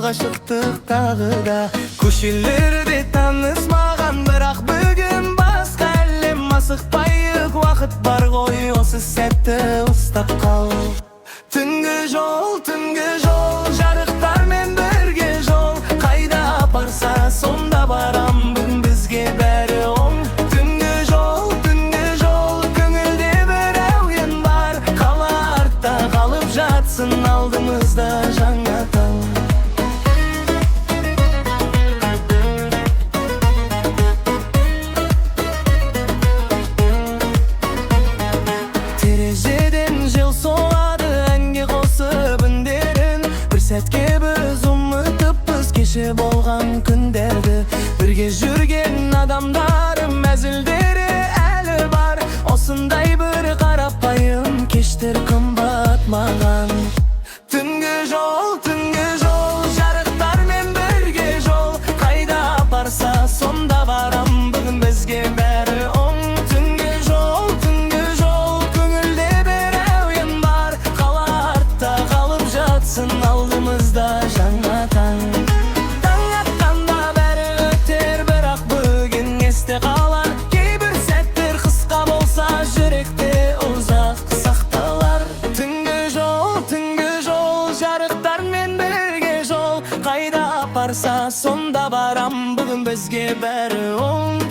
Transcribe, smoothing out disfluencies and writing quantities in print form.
жолға шықтық тағы да. Көшелерде танысмаған, бірақ бүгін басқа әлем. Асықпайық, уақыт бар ғой, осы сәтті ұстап қал. Түнгі жол, жарықтармен бірге жол. Қайда апарса, сонда барам, бүгін бізге бәрі оң. Түнгі жол, көңілде бір әуен бар. Қала артта қалып жатсын, алдымызда жаңа таң. Терезеден жел соғады, әнге қосып үндерін. Бір сәтке біз ұмытыппыз кеше болған күндерді. Бірге жүрген адамдарым, әзілдері әлі бар. Осындай бір қарапайым кештер қымбат маған. Түнгі жол, жарықтармен бірге жол. Қайда апарса, сонда барам, бүгін бізге бәрі оң. Түнгі жол, көңілде бір әуен бар. Қала артта қалып жатсын, алдымызда жаңа таң. Таң атқанда бәрі өтер, бірақ бүгін есте қалар. Кейбір сәттер қысқа болса, жүректе ұзақ сақталар. Түнгі жол, жарықтармен бірге жол. Қайда апарса, сонда барам, бүгін бізге бәрі оң.